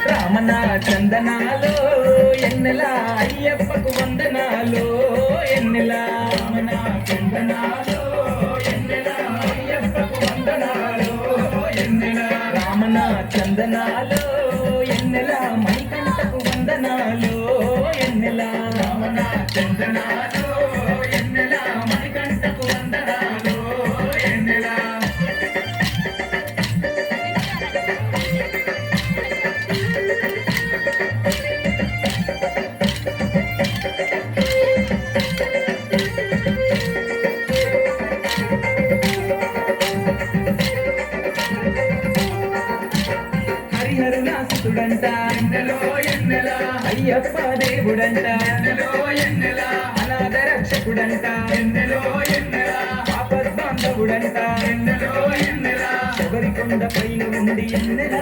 రామన చందనాలు ఎన్నెల అయ్యప్పకు వందనాలు ఎన్నెల రామన చందనాలు ఎన్నెల అయ్యప్పకు వందనాలు ఎన్నెల రామన చందనాలు ఎన్నెల మణికంఠకు వందనాలు ఎన్నెల రామన చందనాలు ఎన్నెల మణికంఠకు వందనాలు ఎన్నెల హరిహరునాసుడంట ఎన్నెలో ఎన్నెల అయ్యప్ప దేవుడంట ఎన్నెలో ఎన్నెల అనాథ రక్షకుడంట ఎన్నెలో ఎన్నెల ఆపద్బాంధవుడంట ఎన్నెలో ఎన్నెల శబరికొండ పైన ఉండి ఎన్నెల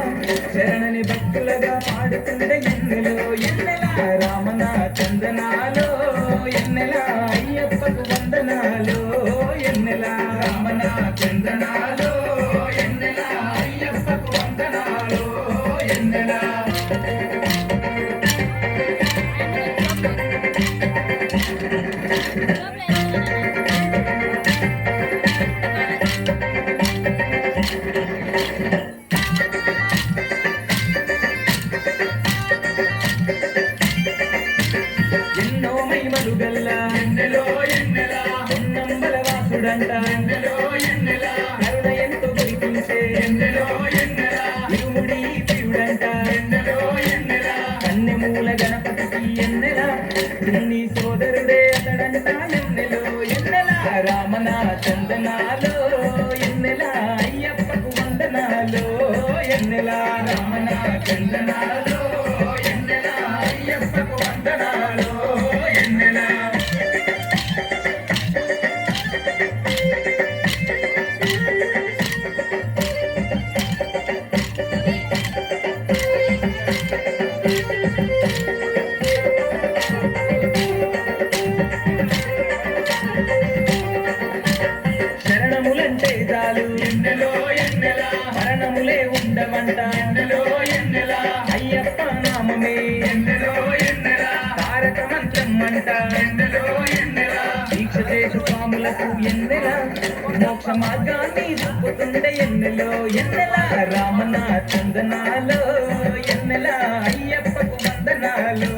శరణని భక్తులుగా పాడుతుండే ఎన్నెలో ఎన్నెల రామన చందనాలు ఎన్నెల అయ్యప్పకు వందనాలు ఎన్నెల రామన చందనాలు ఎన్నెల అయ్యప్పకు వందనాలు ఎన్నెల ఎన్నో మహిమలు గల్ల ఎన్నెలో ఎన్నెల పొన్నంబల వాసుడంట ఎన్నెలో ఎన్నెల కరుణ ఎంతో కురిపించే ఎన్నెలో ఎన్నెల ఇరుముడి ప్రియుడంట ఎన్నెలో ఎన్నెల కన్నెమూల గణపతికి ఎన్నెల నీ సోదరుడే అతడంట ఎన్నెలో ఎన్నెల రామన చందనాలు ఎన్నెల అయ్యప్పకు వందనాలు ఎన్నెల రామన చందనాలు ఎన్నెల అయ్యప్పకు వందనాలు ఎన్నెల శరణములంటే చాలు ఎన్నెలో ఎన్నెల మరణములే ఉండవంట ఎన్నెలో ఎన్నెల అయ్యప్ప నామమే ఎన్నెలో ఎన్నెల తారక మంత్రం అంట ఎన్నెలో ఎన్నెల దీక్ష చేసు స్వాములకు ఎన్నెల మోక్ష మార్గాన్ని చూపుతుండే ఎన్నెలో ఎన్నెల రామన చందనాలు ఎన్నెల అయ్యప్పకు వందనాలు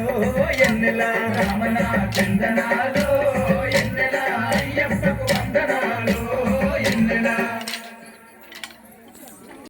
ఎన్నెల రామన చందనాలు